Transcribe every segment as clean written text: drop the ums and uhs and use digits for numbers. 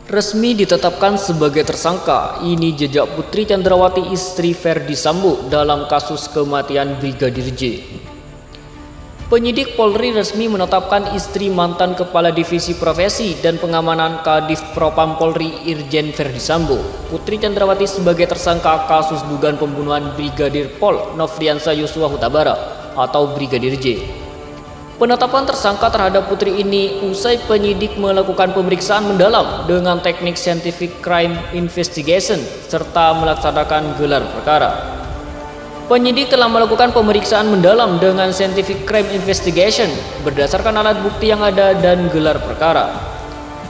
Resmi ditetapkan sebagai tersangka. Ini jejak Putri Chandrawati istri Ferdi Sambo dalam kasus kematian Brigadir J. Penyidik Polri resmi menetapkan istri mantan Kepala Divisi Profesi dan Pengamanan Kadif Propam Polri Irjen Ferdi Sambo, Putri Chandrawati sebagai tersangka kasus dugaan pembunuhan Brigadir Pol Nofriansah Yosua Huta Barat atau Brigadir J. Penetapan tersangka terhadap Putri ini usai penyidik melakukan pemeriksaan mendalam dengan teknik scientific crime investigation serta melaksanakan gelar perkara. Penyidik telah melakukan pemeriksaan mendalam dengan scientific crime investigation berdasarkan alat bukti yang ada dan gelar perkara.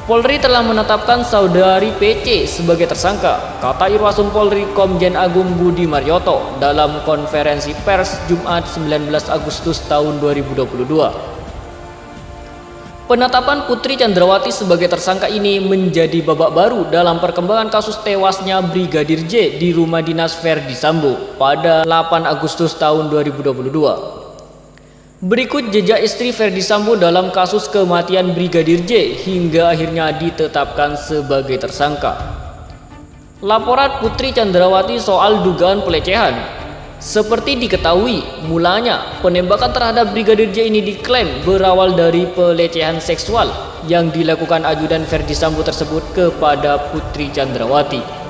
Polri telah menetapkan saudari PC sebagai tersangka, kata Irwasum Polri Komjen Agung Budi Marioto dalam konferensi pers Jumat 19 Agustus tahun 2022. Penetapan Putri Chandrawati sebagai tersangka ini menjadi babak baru dalam perkembangan kasus tewasnya Brigadir J di rumah dinas Ferdi Sambo pada 8 Agustus tahun 2022. Berikut jejak istri Ferdi Sambo dalam kasus kematian Brigadir J hingga akhirnya ditetapkan sebagai tersangka. Laporan Putri Chandrawati soal dugaan pelecehan. Seperti diketahui, mulanya penembakan terhadap Brigadir J ini diklaim berawal dari pelecehan seksual yang dilakukan ajudan Ferdi Sambo tersebut kepada Putri Chandrawati.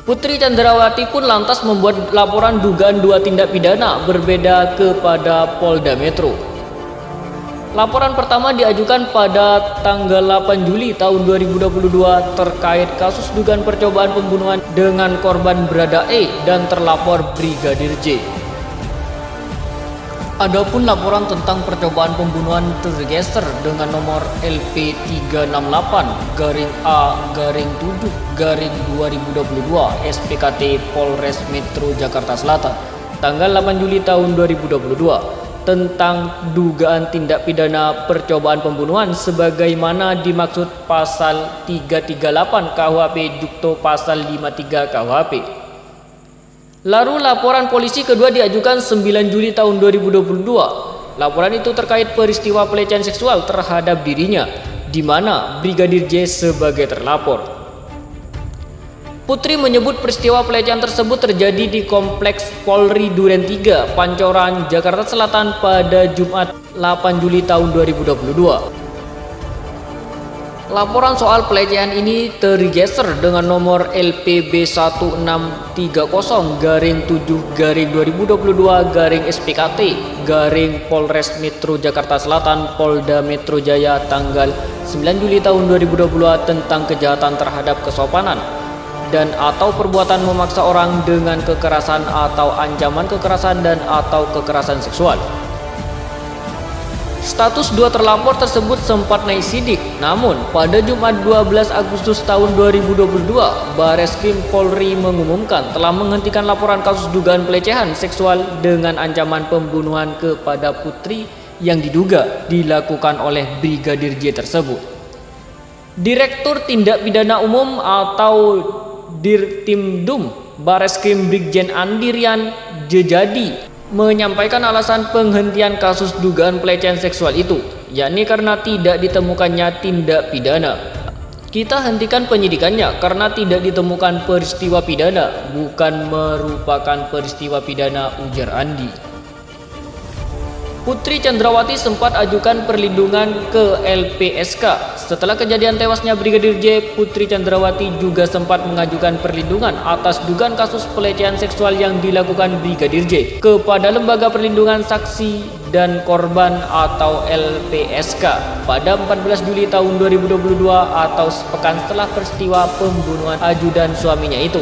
Putri Chandrawati pun lantas membuat laporan dugaan 2 tindak pidana berbeda kepada Polda Metro. Laporan pertama diajukan pada tanggal 8 Juli tahun 2022 terkait kasus dugaan percobaan pembunuhan dengan korban Brada E dan terlapor Brigadir J. Adapun laporan tentang percobaan pembunuhan tergeser dengan nomor LP 368-A-7-2022 SPKT Polres Metro Jakarta Selatan tanggal 8 Juli tahun 2022 tentang dugaan tindak pidana percobaan pembunuhan sebagaimana dimaksud pasal 338 KUHP jukto pasal 53 KUHP. Lalu laporan polisi kedua diajukan 9 Juli tahun 2022. Laporan itu terkait peristiwa pelecehan seksual terhadap dirinya, di mana Brigadir J sebagai terlapor. Putri menyebut peristiwa pelecehan tersebut terjadi di Kompleks Polri Duren 3, Pancoran, Jakarta Selatan pada Jumat 8 Juli tahun 2022. Laporan soal pelecehan ini tergeser dengan nomor LPB 1630-7-2022-SPKT Polres Metro Jakarta Selatan Polda Metro Jaya tanggal 9 Juli tahun 2022 tentang kejahatan terhadap kesopanan dan atau perbuatan memaksa orang dengan kekerasan atau ancaman kekerasan dan atau kekerasan seksual. Status 2 terlapor tersebut sempat naik sidik, namun pada Jumat 12 Agustus tahun 2022, Bareskrim Polri mengumumkan telah menghentikan laporan kasus dugaan pelecehan seksual dengan ancaman pembunuhan kepada Putri yang diduga dilakukan oleh Brigadir J tersebut. Direktur Tindak Pidana Umum atau Dirtimdum Bareskrim Brigjen Andirian Jejadi menyampaikan alasan penghentian kasus dugaan pelecehan seksual itu, yakni karena tidak ditemukannya tindak pidana. Kita hentikan penyidikannya karena tidak ditemukan peristiwa pidana, bukan merupakan peristiwa pidana, ujar Andi. Putri Chandrawati sempat ajukan perlindungan ke LPSK. Setelah kejadian tewasnya Brigadir J, Putri Chandrawati juga sempat mengajukan perlindungan atas dugaan kasus pelecehan seksual yang dilakukan Brigadir J kepada Lembaga Perlindungan Saksi dan Korban atau LPSK pada 14 Juli tahun 2022 atau sepekan setelah peristiwa pembunuhan ajudan suaminya itu.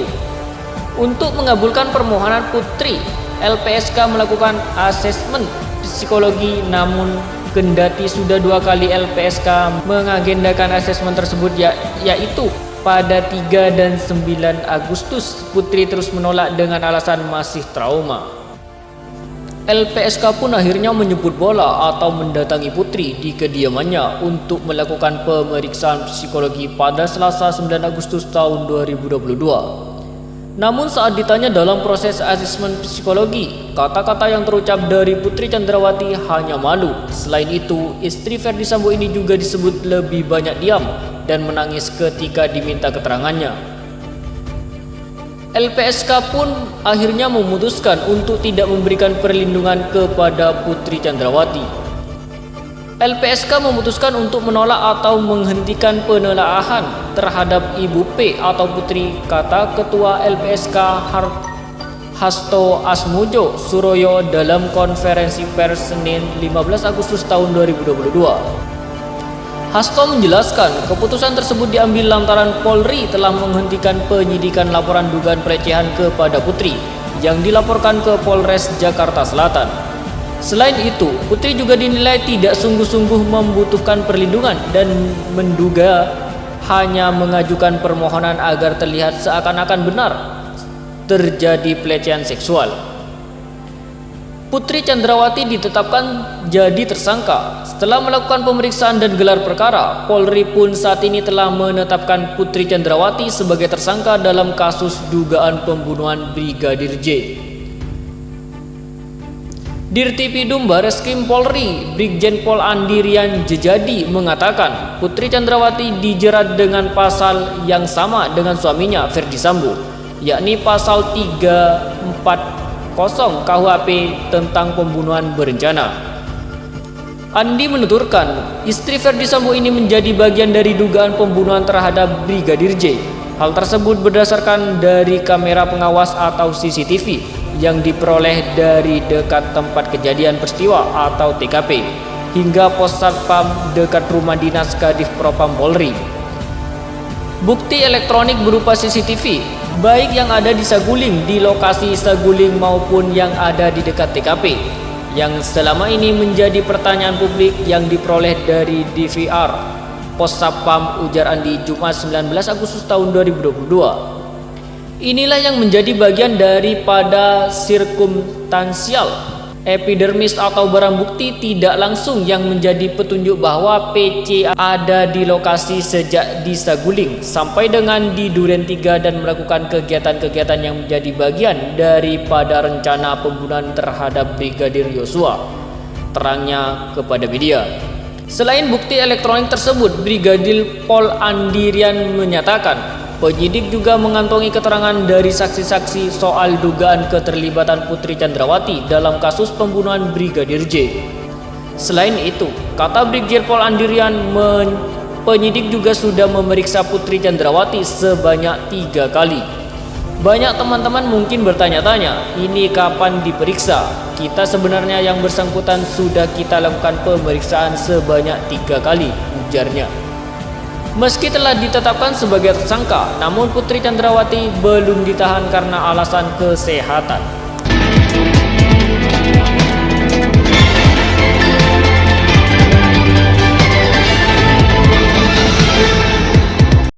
Untuk mengabulkan permohonan Putri, LPSK melakukan asesmen psikologi, namun kendati sudah 2 kali LPSK mengagendakan asesmen tersebut yaitu pada 3 dan 9 Agustus, Putri terus menolak dengan alasan masih trauma. LPSK pun akhirnya menjemput bola atau mendatangi Putri di kediamannya untuk melakukan pemeriksaan psikologi pada Selasa 9 Agustus tahun 2022. Namun saat ditanya dalam proses asesmen psikologi, kata-kata yang terucap dari Putri Chandrawati hanya malu. Selain itu, istri Ferdy Sambo ini juga disebut lebih banyak diam dan menangis ketika diminta keterangannya. LPSK pun akhirnya memutuskan untuk tidak memberikan perlindungan kepada Putri Chandrawati. LPSK memutuskan untuk menolak atau menghentikan penelaahan terhadap Ibu P atau Putri, kata Ketua LPSK Hasto Asmujo Suroyo dalam konferensi pers Senin 15 Agustus tahun 2022. Hasto menjelaskan keputusan tersebut diambil lantaran Polri telah menghentikan penyidikan laporan dugaan pelecehan kepada Putri yang dilaporkan ke Polres Jakarta Selatan. Selain itu, Putri juga dinilai tidak sungguh-sungguh membutuhkan perlindungan dan menduga hanya mengajukan permohonan agar terlihat seakan-akan benar terjadi pelecehan seksual. Putri Chandrawati ditetapkan jadi tersangka. Setelah melakukan pemeriksaan dan gelar perkara, Polri pun saat ini telah menetapkan Putri Chandrawati sebagai tersangka dalam kasus dugaan pembunuhan Brigadir J. Dirtipidum Bareskrim Polri, Brigjen Pol Andi Rian Jejadi mengatakan Putri Chandrawati dijerat dengan pasal yang sama dengan suaminya Ferdy Sambo, yakni pasal 340 KUHP tentang pembunuhan berencana. Andi menuturkan, istri Ferdy Sambo ini menjadi bagian dari dugaan pembunuhan terhadap Brigadir J. Hal tersebut berdasarkan dari kamera pengawas atau CCTV yang diperoleh dari dekat tempat kejadian peristiwa atau TKP hingga pos satpam dekat rumah dinas Kadif Propam Polri. Bukti elektronik berupa CCTV baik yang ada di Saguling, di lokasi Saguling maupun yang ada di dekat TKP yang selama ini menjadi pertanyaan publik yang diperoleh dari DVR pos satpam, ujar Andi Jumat 19 Agustus tahun 2022. Inilah yang menjadi bagian daripada sirkumstansial epidermis atau barang bukti tidak langsung yang menjadi petunjuk bahwa PC ada di lokasi sejak di Saguling sampai dengan di Duren 3 dan melakukan kegiatan-kegiatan yang menjadi bagian daripada rencana pembunuhan terhadap Brigadir Yosua, terangnya kepada media. Selain bukti elektronik tersebut, Brigadir Pol Andi Rian menyatakan penyidik juga mengantongi keterangan dari saksi-saksi soal dugaan keterlibatan Putri Chandrawati dalam kasus pembunuhan Brigadir J. Selain itu, kata Brigjen Pol Andi Rian, penyidik juga sudah memeriksa Putri Chandrawati sebanyak 3 kali. Banyak teman-teman mungkin bertanya-tanya, ini kapan diperiksa? Kita sebenarnya yang bersangkutan sudah kita lakukan pemeriksaan sebanyak 3 kali, ujarnya. Meski telah ditetapkan sebagai tersangka, namun Putri Chandrawati belum ditahan karena alasan kesehatan.